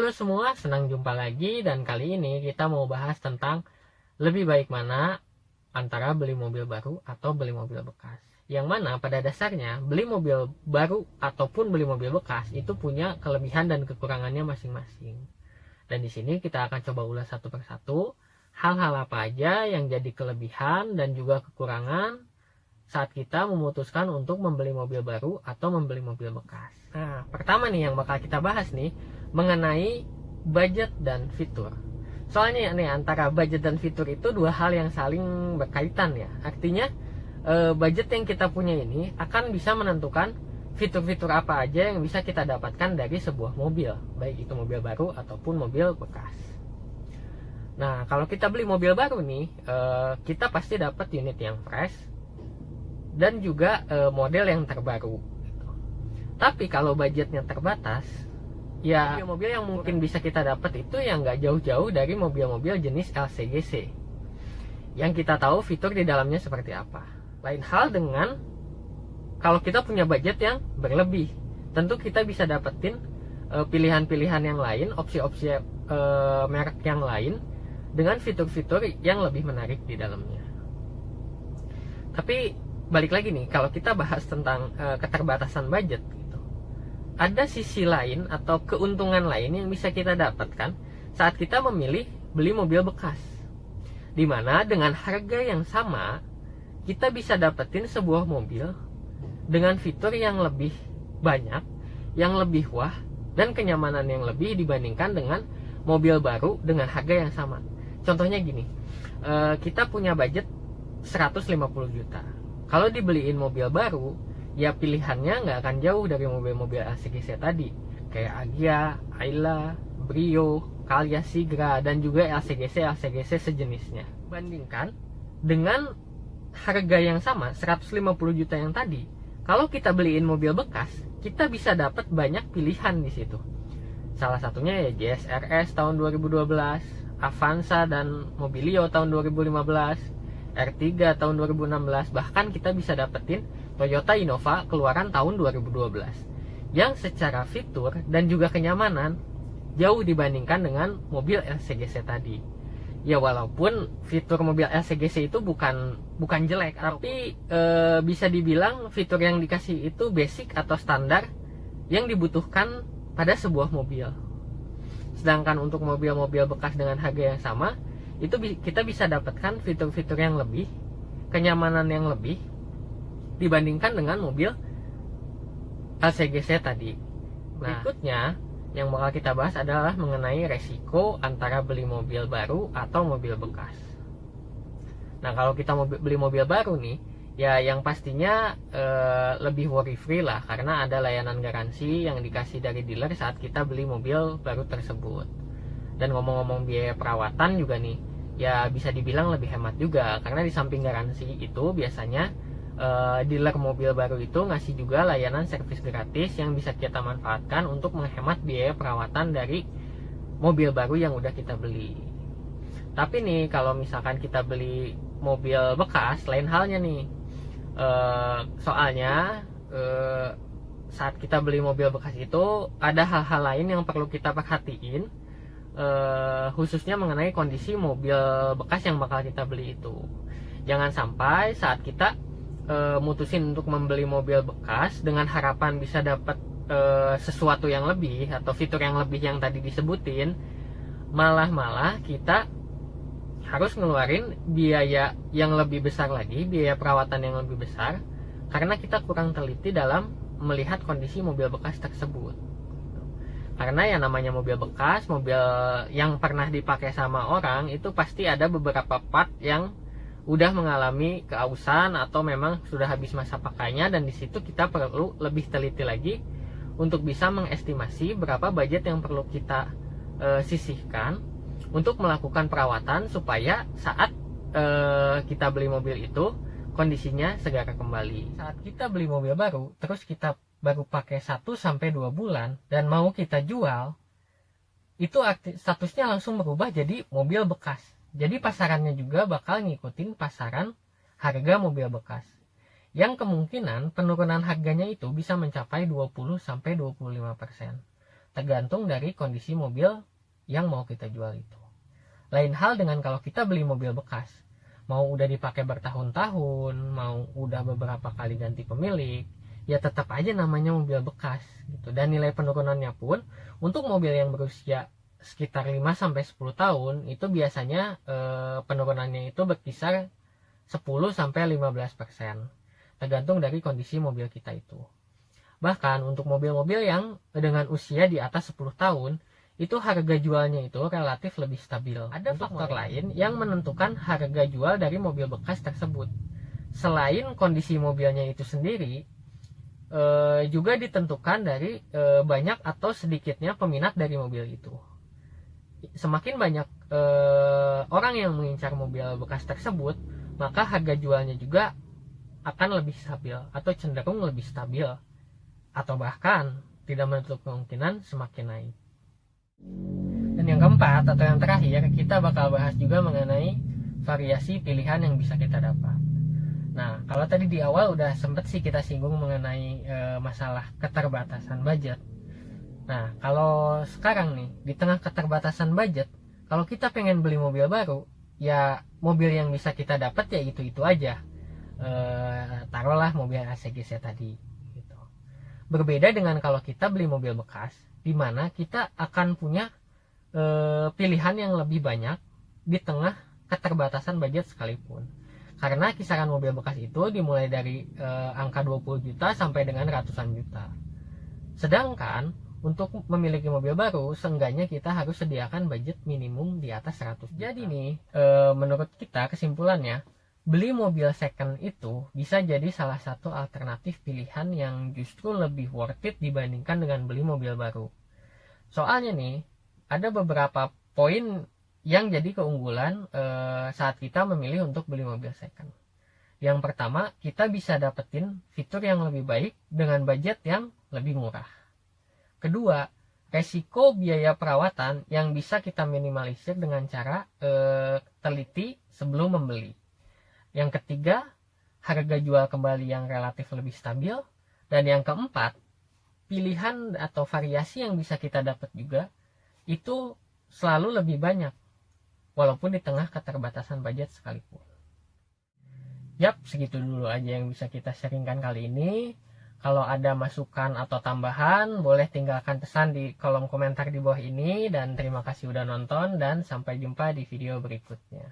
Halo semua, senang jumpa lagi dan kali ini kita mau bahas tentang lebih baik mana antara beli mobil baru atau beli mobil bekas. Yang mana pada dasarnya beli mobil baru ataupun beli mobil bekas itu punya kelebihan dan kekurangannya masing-masing. Dan di sini kita akan coba ulas satu persatu hal-hal apa aja yang jadi kelebihan dan juga kekurangan saat kita memutuskan untuk membeli mobil baru atau membeli mobil bekas. Nah, pertama nih yang bakal kita bahas nih mengenai budget dan fitur. Soalnya nih antara budget dan fitur itu dua hal yang saling berkaitan ya. Artinya budget yang kita punya ini akan bisa menentukan fitur-fitur apa aja yang bisa kita dapatkan dari sebuah mobil, baik itu mobil baru ataupun mobil bekas. Nah, kalau kita beli mobil baru nih, kita pasti dapat unit yang fresh dan juga model yang terbaru. Tapi kalau budgetnya terbatas, ya mobil-mobil yang mungkin bisa kita dapat itu yang nggak jauh-jauh dari mobil-mobil jenis LCGC yang kita tahu fitur di dalamnya seperti apa. Lain hal dengan kalau kita punya budget yang berlebih, tentu kita bisa dapetin pilihan-pilihan yang lain, opsi-opsi merek yang lain dengan fitur-fitur yang lebih menarik di dalamnya. Tapi balik lagi nih, kalau kita bahas tentang keterbatasan budget, ada sisi lain atau keuntungan lain yang bisa kita dapatkan saat kita memilih beli mobil bekas, dimana dengan harga yang sama kita bisa dapetin sebuah mobil dengan fitur yang lebih banyak, yang lebih wah, dan kenyamanan yang lebih dibandingkan dengan mobil baru dengan harga yang sama. Contohnya gini, kita punya budget 150 juta. Kalau dibeliin mobil baru, ya pilihannya nggak akan jauh dari mobil-mobil LCGC tadi, kayak Agya, Ayla, Brio, Calya, Sigra, dan juga LCGC sejenisnya. Bandingkan dengan harga yang sama 150 juta yang tadi, kalau kita beliin mobil bekas, kita bisa dapat banyak pilihan di situ. Salah satunya ya GS RS tahun 2012, Avanza dan Mobilio tahun 2015, R3 tahun 2016, bahkan kita bisa dapetin Toyota Innova keluaran tahun 2012 yang secara fitur dan juga kenyamanan jauh dibandingkan dengan mobil LCGC tadi. Ya walaupun fitur mobil LCGC itu bukan jelek, tapi bisa dibilang fitur yang dikasih itu basic atau standar yang dibutuhkan pada sebuah mobil. Sedangkan untuk mobil-mobil bekas dengan harga yang sama, itu kita bisa dapatkan fitur-fitur yang lebih, kenyamanan yang lebih dibandingkan dengan mobil LCGC tadi. Nah, berikutnya yang bakal kita bahas adalah mengenai resiko antara beli mobil baru atau mobil bekas. Nah, kalau kita beli mobil baru nih, ya yang pastinya lebih worry free lah, karena ada layanan garansi yang dikasih dari dealer saat kita beli mobil baru tersebut. Dan ngomong-ngomong biaya perawatan juga nih, ya bisa dibilang lebih hemat juga, karena di samping garansi itu biasanya dealer mobil baru itu ngasih juga layanan servis gratis yang bisa kita manfaatkan untuk menghemat biaya perawatan dari mobil baru yang udah kita beli. Tapi nih kalau misalkan kita beli mobil bekas, lain halnya nih. Soalnya saat kita beli mobil bekas itu ada hal-hal lain yang perlu kita perhatiin, khususnya mengenai kondisi mobil bekas yang bakal kita beli itu. Jangan sampai saat kita mutusin untuk membeli mobil bekas dengan harapan bisa dapat sesuatu yang lebih atau fitur yang lebih yang tadi disebutin, malah kita harus ngeluarin biaya yang lebih besar lagi, biaya perawatan yang lebih besar, karena kita kurang teliti dalam melihat kondisi mobil bekas tersebut. Karena yang namanya mobil bekas, mobil yang pernah dipakai sama orang, itu pasti ada beberapa part yang udah mengalami keausan atau memang sudah habis masa pakainya, dan di situ kita perlu lebih teliti lagi untuk bisa mengestimasi berapa budget yang perlu kita sisihkan untuk melakukan perawatan supaya saat kita beli mobil itu kondisinya segar kembali. Saat kita beli mobil baru terus kita baru pakai 1-2 bulan dan mau kita jual, itu statusnya langsung berubah jadi mobil bekas. Jadi pasarannya juga bakal ngikutin pasaran harga mobil bekas, yang kemungkinan penurunan harganya itu bisa mencapai 20-25%. tergantung dari kondisi mobil yang mau kita jual itu. Lain hal dengan kalau kita beli mobil bekas, mau udah dipakai bertahun-tahun, mau udah beberapa kali ganti pemilik, ya tetap aja namanya mobil bekas gitu. Dan nilai penurunannya pun untuk mobil yang berusia sekitar 5-10 tahun itu biasanya penurunannya itu berkisar 10-15%, tergantung dari kondisi mobil kita itu. Bahkan untuk mobil-mobil yang dengan usia di atas 10 tahun, itu harga jualnya itu relatif lebih stabil. Ada faktor lain yang menentukan harga jual dari mobil bekas tersebut. Selain kondisi mobilnya itu sendiri, juga ditentukan dari banyak atau sedikitnya peminat dari mobil itu. Semakin banyak orang yang mengincar mobil bekas tersebut, maka harga jualnya juga akan lebih stabil atau cenderung lebih stabil, atau bahkan tidak menutup kemungkinan semakin naik. Dan yang keempat atau yang terakhir, kita bakal bahas juga mengenai variasi pilihan yang bisa kita dapat. Nah, kalau tadi di awal udah sempet sih kita singgung mengenai masalah keterbatasan budget. Nah, kalau sekarang nih di tengah keterbatasan budget, kalau kita pengen beli mobil baru, ya mobil yang bisa kita dapat ya itu aja. Taruhlah mobil ACGC tadi gitu. Berbeda dengan kalau kita beli mobil bekas, di mana kita akan punya pilihan yang lebih banyak di tengah keterbatasan budget sekalipun. Karena kisaran mobil bekas itu dimulai dari angka 20 juta sampai dengan ratusan juta. Sedangkan untuk memiliki mobil baru, seenggaknya kita harus sediakan budget minimum di atas 100 juta. Jadi nih, menurut kita kesimpulannya, beli mobil second itu bisa jadi salah satu alternatif pilihan yang justru lebih worth it dibandingkan dengan beli mobil baru. Soalnya nih, ada beberapa poin yang jadi keunggulan saat kita memilih untuk beli mobil second. Yang pertama, kita bisa dapetin fitur yang lebih baik dengan budget yang lebih murah. Kedua, resiko biaya perawatan yang bisa kita minimalisir dengan cara teliti sebelum membeli. Yang ketiga, harga jual kembali yang relatif lebih stabil. Dan yang keempat, pilihan atau variasi yang bisa kita dapat juga itu selalu lebih banyak, walaupun di tengah keterbatasan budget sekalipun. Yap, segitu dulu aja yang bisa kita sharingkan kali ini. Kalau ada masukan atau tambahan, boleh tinggalkan pesan di kolom komentar di bawah ini. Dan terima kasih udah nonton, dan sampai jumpa di video berikutnya.